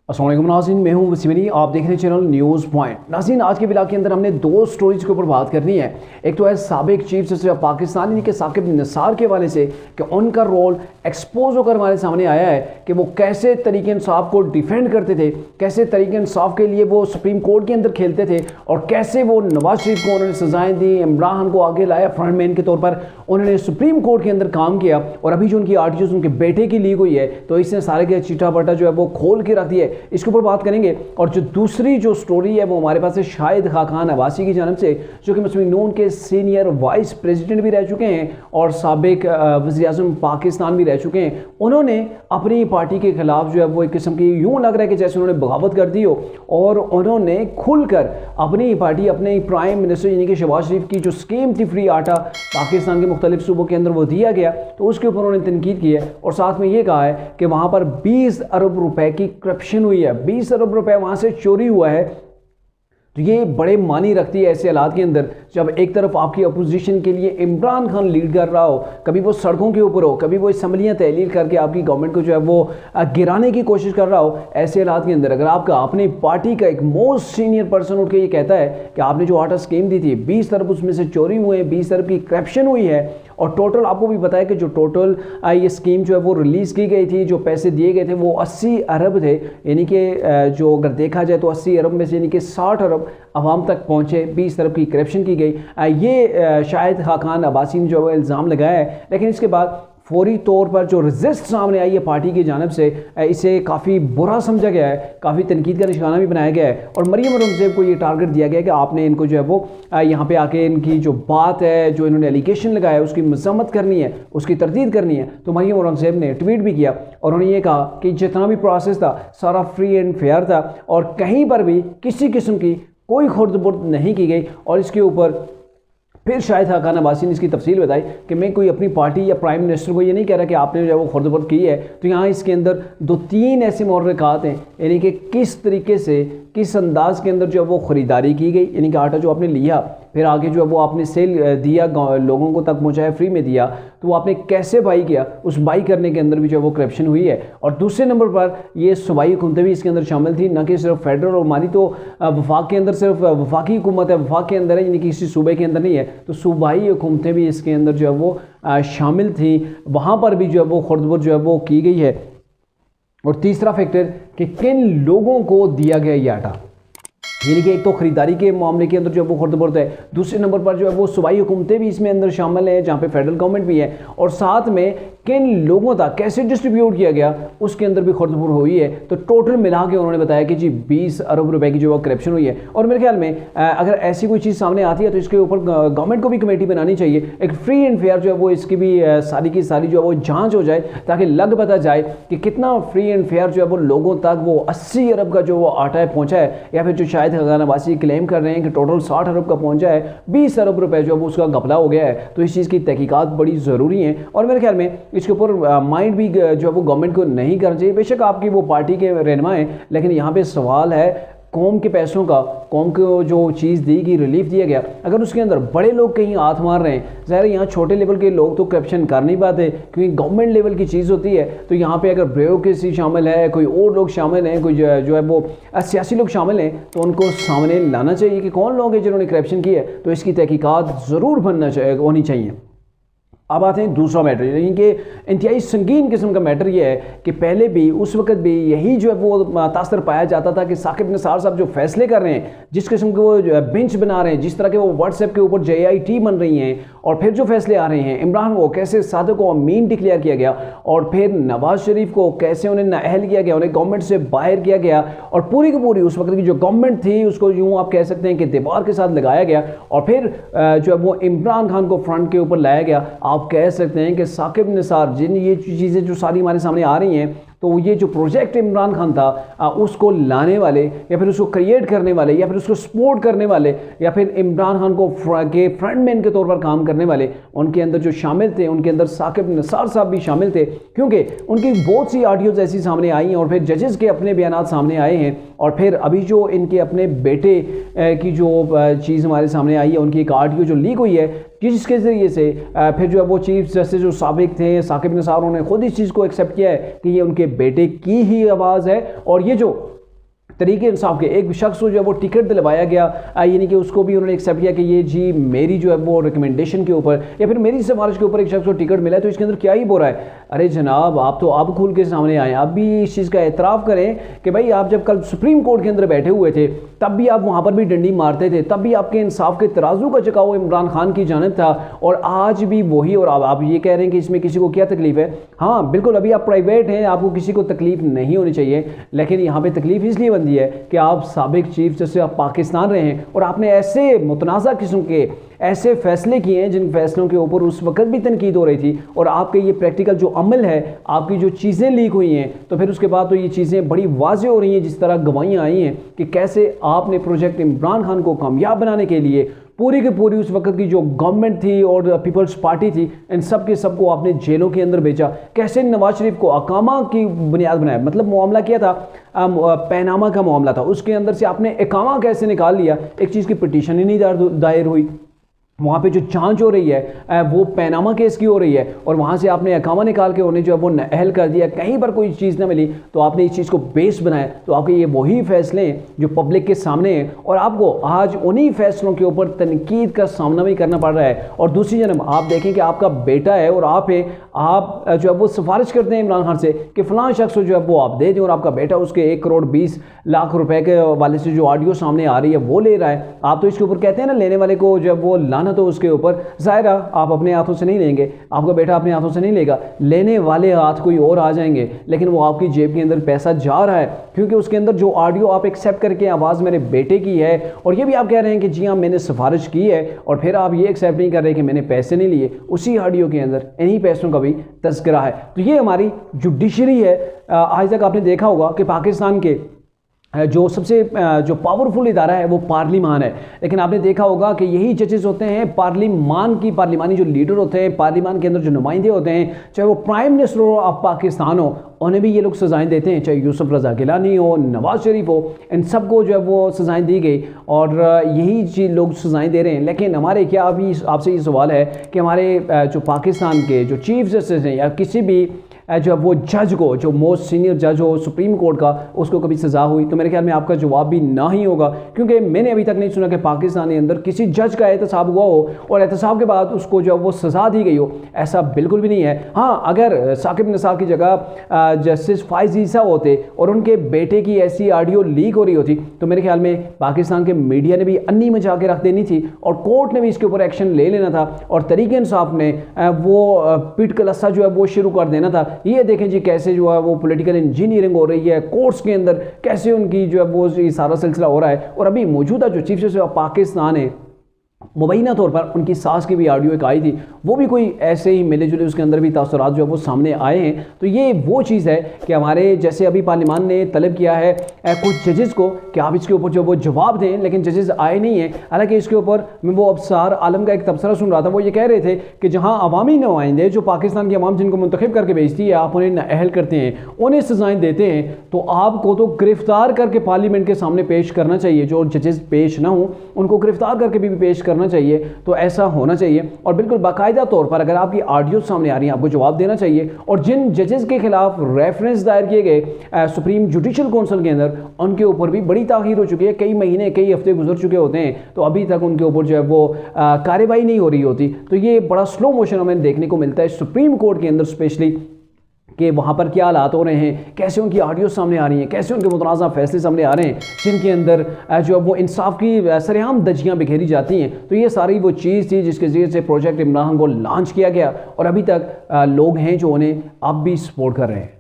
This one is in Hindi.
अस्सलाम वालेकुम नाज़रीन, मैं हूं वसीम। आप देख रहे हैं चैनल न्यूज़ पॉइंट। नाज़रीन, आज के ब्लॉग के अंदर हमने दो स्टोरीज के ऊपर बात करनी है। एक तो है साबिक चीफ जस्टिस ऑफ पाकिस्तान यानी कि साकिब निसार के हवाले से कि उनका रोल एक्सपोज होकर हमारे सामने आया है कि वो कैसे तरीके इंसाफ को डिफेंड करते थे, कैसे तरीके इंसाफ के लिए वो सुप्रीम कोर्ट के अंदर खेलते थे और कैसे वो नवाज शरीफ को उन्होंने सजाएं दी, इमरान को आगे लाया फ्रंटमैन के तौर पर, उन्होंने सुप्रीम कोर्ट के अंदर काम किया और अभी जो उनकी आर्टिकल्स उनके बेटे की लीक हुई है तो इसने सारे के चिट्ठा पटा जो है वो खोल के रख दिया है। इसके ऊपर बात करेंगे। और जो दूसरी जो स्टोरी है वो हमारे पास है शाहिद खान अब्बासी की जानब से, जो कि मुस्लिम नून के सीनियर वाइस प्रेसिडेंट भी रह चुके हैं और साबिक वज़ीर-ए-आज़म पाकिस्तान भी रह चुके हैं। उन्होंने अपनी पार्टी के खिलाफ जो है वो एक किस्म की यूँ लग रहा है कि जैसे उन्होंने बगावत कर दी हो और उन्होंने खुलकर अपनी पार्टी अपने प्राइम मिनिस्टर यानी कि शहबाज शरीफ की जो स्कीम थी फ्री आटा पाकिस्तान के मुख्तलिफ सूबों के अंदर वो दिया गया तो उसके ऊपर उन्होंने तनकीद की है और साथ में ये कहा है कि वहाँ पर 20 अरब रुपए की करप्शन हुई है, 20 अरब रुपए वहाँ से चोरी हुआ है। तो ये बड़े मानी रखती है ऐसे हालात के अंदर जब एक तरफ आपकी अपोजिशन के लिए इमरान खान लीड कर रहा हो, कभी वो सड़कों के ऊपर हो, कभी वो असम्बलियाँ तहलील करके आपकी गवर्नमेंट को जो है वो गिराने की कोशिश कर रहा हो। ऐसे हालात के अंदर अगर आपका अपनी पार्टी का एक मोस्ट सीनियर पर्सन उठ के ये कहता है कि आपने जो आटा स्कीम दी थी 20 अरब उसमें से चोरी हुए, 20 अरब की करप्शन हुई है और टोटल आपको भी बताया कि जो टोटल ये स्कीम जो है वो रिलीज़ की गई थी, जो पैसे दिए गए थे वो 80 अरब थे, यानी कि जो अगर देखा जाए तो 80 अरब में से यानी कि 60 अरब आवाम तक पहुँचे, 20 अरब की करप्शन की गई। ये शाहिद खान अब्बासी ने जो इल्ज़ाम लगाया है, लेकिन इसके बाद फौरी तौर पर जो रजिस्ट सामने आई है पार्टी की जानब से इसे काफ़ी बुरा समझा गया है, काफ़ी तनकीद का निशाना भी बनाया गया है और मरियम औरंगज़ेब को ये टारगेट दिया गया है कि आपने इनको जो है वो यहाँ पे आके इनकी जो बात है, जो इन्होंने एलिगेशन लगाया है उसकी मजम्मत करनी है, उसकी तरदीद करनी है। तो मरियम औरंगज़ेब ने ट्वीट भी किया और उन्होंने ये कहा कि जितना भी प्रोसेस था सारा फ्री एंड फेयर था और कहीं पर भी किसी किस्म की कोई खुर्द-बुर्द नहीं की गई। और इसके ऊपर फिर शाहिद खान अब्बासी ने इसकी तफसील बताई कि मैं कोई अपनी पार्टी या प्राइम मिनिस्टर को ये नहीं कह रहा कि आपने जो है वो खुर्द-बुर्द की है। तो यहाँ इसके अंदर 2-3 ऐसे महर्रिकात हैं, यानी कि किस तरीके से किस अंदाज के अंदर जो है वो ख़रीदारी की गई, यानी कि आटा जो आपने लिया फिर आगे जो है वो आपने सेल दिया, लोगों को तक पहुँचाया, फ्री में दिया, तो वो आपने कैसे बाई किया, उस बाई करने के अंदर भी जो है वो करप्शन हुई है। और दूसरे नंबर पर ये सूबाई हुकूमतें भी इसके अंदर शामिल थी, न कि सिर्फ फेडरल और मानी तो वफाक के अंदर सिर्फ वफाकी हुकूमत है, वफाक के अंदर है यानी कि किसी सूबे के अंदर नहीं है, तो सूबाई हुकूमतें भी इसके अंदर जो है वो शामिल थी, वहाँ पर भी जो है वो खुर्द-बुर्द जो है वो की गई है। और तीसरा फैक्टर कि किन लोगों को दिया गया ये आटा, यानी कि एक तो ख़रीदारी के मामले के अंदर जो है वो खुर्द-बुर्द है, दूसरे नंबर पर जो है वो सूबाई हुकूमतें भी इसमें अंदर शामिल हैं जहाँ पे फेडरल गवर्नमेंट भी है, और साथ में किन लोगों तक कैसे डिस्ट्रीब्यूट किया गया उसके अंदर भी खुर्द-बुर्द हुई है। तो टोटल मिला के उन्होंने बताया कि जी 20 अरब रुपए की जो है करप्शन हुई है। और मेरे ख्याल में अगर ऐसी कोई चीज़ सामने आती है तो इसके ऊपर गवर्नमेंट को भी कमेटी बनानी चाहिए, एक फ्री एंड फेयर जो है वो इसकी भी सारी की सारी जो है वो जाँच हो जाए ताकि लग पता जाए कि कितना फ्री एंड फेयर जो है वो लोगों तक वो 80 अरब का जो वो आटा है पहुँचा है, या फिर जो शायद खान अब्बासी क्लेम कर रहे हैं कि टोटल 60 अरब का पहुँचा है, 20 अरब रुपए जो है वो उसका घपला हो गया है। तो इस चीज़ की तहकीकात बड़ी ज़रूरी है और मेरे ख्याल में इसके ऊपर माइंड भी जो है वो गवर्नमेंट को नहीं करना चाहिए। बेशक आपकी वो पार्टी के रहनुमा हैं, लेकिन यहाँ पे सवाल है कौम के पैसों का, कौम को जो चीज़ दी गई, रिलीफ दिया गया, अगर उसके अंदर बड़े लोग कहीं हाथ मार रहे हैं, ज़ाहिर यहाँ छोटे लेवल के लोग तो करप्शन कर नहीं पाते क्योंकि गवर्नमेंट लेवल की चीज़ होती है। तो यहाँ पे अगर ब्यूरोक्रेसी शामिल है, कोई और लोग शामिल हैं, कोई जो है वो सियासी लोग शामिल हैं, तो उनको सामने लाना चाहिए कि कौन लोग हैं जिन्होंने करप्शन की है। तो इसकी तहकीकात ज़रूर होनी चाहिए। अब आते हैं दूसरा मैटर, यानी कि इंतहाई संगीन किस्म का मैटर ये है कि पहले भी उस वक्त भी यही जो है वो तासर पाया जाता था कि साकिब निसार साहब जो फैसले कर रहे हैं, जिस किस्म के वो बेंच बना रहे हैं, जिस तरह के वो व्हाट्सएप के ऊपर JIT बन रही हैं और फिर जो फैसले आ रहे हैं, इमरान को कैसे सादिक को अमीन डिक्लेयर किया गया और फिर नवाज शरीफ को कैसे उन्हें नाअहल किया गया, उन्हें गवर्नमेंट से बाहर किया गया और पूरी की पूरी उस वक्त की जो गवर्नमेंट थी उसको यूँ आप कह सकते हैं कि दीवार के साथ लगाया गया और फिर जो है वो इमरान खान को फ्रंट के ऊपर लाया गया। आप कह सकते हैं कि साकिब निसार जिन ये चीज़ें जो सारी हमारे सामने आ रही हैं, तो ये जो प्रोजेक्ट इमरान खान था उसको लाने वाले या फिर उसको क्रिएट करने वाले या फिर उसको सपोर्ट करने वाले या फिर इमरान खान को के फ्रंटमैन के तौर पर काम करने वाले, उनके अंदर जो शामिल थे, उनके अंदर साकिब निसार साहब भी शामिल थे क्योंकि उनकी बहुत सी ऑडियोज़ ऐसी सामने आई हैं और फिर जजेस के अपने बयान सामने आए हैं और फिर अभी जो इनके अपने बेटे की जो चीज़ हमारे सामने आई है, उनकी एक ऑडियो जो लीक हुई है जिसके ज़रिए से फिर जो है वो चीफ जस्टिस जो साबिक थे साकिब निसार, उन्होंने खुद इस चीज़ को एक्सेप्ट किया है कि ये उनके बेटे की ही आवाज़ है और ये जो तरीके इंसाफ के एक शख्स को जो है वो टिकट दिलवाया गया, यानी कि उसको भी उन्होंने एक्सेप्ट किया कि ये जी मेरी जो है वो रिकमेंडेशन के ऊपर या फिर मेरी सिफारिश के ऊपर एक शख्स को टिकट मिला है, तो इसके अंदर क्या ही बुरा है। अरे जनाब, आप तो अब खुल के सामने आए, आप भी इस चीज़ का एतराफ़ करें कि भाई आप जब कल सुप्रीम कोर्ट के अंदर बैठे हुए थे तब भी आप वहाँ पर भी डंडी मारते थे, तब भी आपके इंसाफ के तराजू का झुकाव इमरान खान की जानिब था, और आज भी वही। और अब आप ये कह रहे हैं कि इसमें किसी को क्या तकलीफ है। हाँ बिल्कुल, अभी आप प्राइवेट हैं, आपको किसी को तकलीफ नहीं होनी चाहिए, लेकिन यहाँ पे तकलीफ इसलिए बनती है कि आप साबिक चीफ जस्टिस ऑफ पाकिस्तान रहे हैं और आपने ऐसे मुतनाज़ा किस्म के ऐसे फैसले किए हैं जिन फैसलों के ऊपर उस वक्त भी तनकीद हो रही थी, और आपके ये प्रैक्टिकल जो अमल है, आपकी जो चीज़ें लीक हुई हैं, तो फिर उसके बाद तो ये चीज़ें बड़ी वाज़ेह हो रही हैं, जिस तरह गवाहियाँ आई हैं कि कैसे आपने प्रोजेक्ट इमरान खान को कामयाब बनाने के लिए पूरी की पूरी उस वक्त की जो गवर्नमेंट थी और पीपल्स पार्टी थी, इन सब के सबको आपने जेलों के अंदर भेजा। कैसे नवाज शरीफ को अकामा की बुनियाद बनाया, मतलब मामला क्या था, पैनामा का मामला था, उसके अंदर से आपने अकामा कैसे निकाल लिया, एक चीज़ की पिटीशन ही नहीं दायर हुई। वहाँ पे जो जांच हो रही है वो पैनामा केस की हो रही है, और वहाँ से आपने अकामा निकाल के उन्हें जो है वो अहल कर दिया, कहीं पर कोई चीज़ ना मिली तो आपने इस चीज़ को बेस बनाया। तो आपके ये वही फैसले हैं जो पब्लिक के सामने हैं, और आपको आज उन्हीं फैसलों के ऊपर तनकीद का सामना भी करना पड़ रहा है। और दूसरी जानब आप देखें कि आपका बेटा है और आप जो है वो सिफारिश करते हैं इमरान खान से कि फ़लाँ शख्स को जो है वो आप दे दें, और आपका बेटा उसके 1 करोड़ 20 लाख रुपए के वाले से जो ऑडियो सामने आ रही है वो ले रहा है। आप तो इसके ऊपर कहते हैं ना, लेने वाले को जो है वो लाना, तो उसके ऊपर ज़ाहिरा आप अपने हाथों से नहीं लेंगे, आपका बेटा अपने हाथों से नहीं लेगा, लेने वाले हाथ कोई और आ जाएंगे, लेकिन वो आपकी जेब के अंदर पैसा जा रहा है, क्योंकि उसके अंदर जो ऑडियो आप एक्सेप्ट करके आवाज़ मेरे बेटे की है, और ये भी आप कह रहे हैं कि जी हाँ मैंने सिफारिश की है, और फिर आप ये एक्सेप्ट नहीं कर रहे कि मैंने पैसे नहीं लिए, उसी ऑडियो के अंदर इन्हीं पैसों का भी तज़किरा है। तो ये हमारी जुडिशरी है। आज तक आपने देखा होगा कि पाकिस्तान के जो सबसे जो पावरफुल इदारा है वो पार्लिमान है, लेकिन आपने देखा होगा कि यही जजेस होते हैं पार्लिमानी जो लीडर होते हैं, पार्लिमान के अंदर जो नुमाइंदे होते हैं, चाहे वो प्राइम मिनिस्टर ऑफ पाकिस्तान हो, उन्हें भी ये लोग सज़ाएं देते हैं, चाहे यूसुफ रज़ा गिलानी हो, नवाज शरीफ हो, इन सबको जो है वो सज़ाएं दी गई, और यही चीज़ लोग सज़ाएं दे रहे हैं। लेकिन हमारे क्या अभी आपसे ये सवाल है कि हमारे जो पाकिस्तान के जो चीफ जस्टिस हैं या किसी भी जो वो जज को, जो मोस्ट सीनियर जज हो सुप्रीम कोर्ट का, उसको कभी सज़ा हुई, तो मेरे ख्याल में आपका जवाब भी ना ही होगा, क्योंकि मैंने अभी तक नहीं सुना कि पाकिस्तान के अंदर किसी जज का एहतसाब हुआ हो और एहतसाब के बाद उसको जो वो सज़ा दी गई हो, ऐसा बिल्कुल भी नहीं है। हाँ, अगर साकिब निसार की जगह जस्टिस फाइज ईसा होते और उनके बेटे की ऐसी ऑडियो लीक हो रही होती, तो मेरे ख्याल में पाकिस्तान के मीडिया ने भी अन्नी मचा के रख देनी थी, और कोर्ट ने भी इसके ऊपर एक्शन ले लेना था, और तरीके इंसाफ ने वो पिट कलस्सा जो है वो शुरू कर देना था। ये देखें जी कैसे जो है वो पॉलिटिकल इंजीनियरिंग हो रही है कोर्ट्स के अंदर, कैसे उनकी जो है वो सारा सिलसिला हो रहा है। और अभी मौजूदा जो चीफ जस्टिस ऑफ पाकिस्तान है, मुबैना तौर पर उनकी सास की भी ऑडियो एक आई थी, वो भी कोई ऐसे ही मिले जुले उसके अंदर भी तासुरात जो है वो सामने आए हैं। तो ये वो चीज़ है कि हमारे जैसे अभी पार्लिमान ने तलब किया है कुछ जजेस को कि आप इसके ऊपर जो वो जवाब दें, लेकिन जजेस आए नहीं हैं। हालांकि इसके ऊपर मैं वो अफसार आलम का एक तबसरा सुन रहा था, वो ये कह रहे थे कि जहाँ अवामी नुमाइंदे जो पाकिस्तान की अवाम जिनको मुंतखब करके भेजती है, आप उन्हें अहल करते हैं, उन्हें सजाएँ देते हैं, तो आपको तो गिरफ्तार करके पार्लियामेंट के सामने पेश करना चाहिए। जो जजेस पेश ना हो उनको गिरफ्तार करके भी पेश करना चाहिए। तो ऐसा होना चाहिए, और बिल्कुल बाकायदा तौर पर अगर आपकी ऑडियो सामने आ रही है आपको जवाब देना चाहिए। और जिन जजेस के खिलाफ रेफरेंस दायर किए गए सुप्रीम जुडिशल काउंसिल के अंदर, उनके ऊपर भी बड़ी ताखीर हो चुकी है, कई महीने कई हफ्ते गुजर चुके होते हैं, तो अभी तक उनके ऊपर जो है वो कार्रवाई नहीं हो रही होती। तो ये बड़ा स्लो मोशन हमें देखने को मिलता है सुप्रीम कोर्ट के अंदर, स्पेशली कि वहाँ पर क्या हालात हो रहे हैं, कैसे उनकी ऑडियो सामने आ रही हैं, कैसे उनके मुतनाज़ा फैसले सामने आ रहे हैं, जिनके अंदर जो वो इंसाफ की सरेआम दजियाँ बिखेरी जाती हैं। तो ये सारी वो चीज़ थी जिसके ज़रिए से प्रोजेक्ट इमरान को लॉन्च किया गया, और अभी तक लोग हैं जो उन्हें अब भी सपोर्ट कर रहे हैं।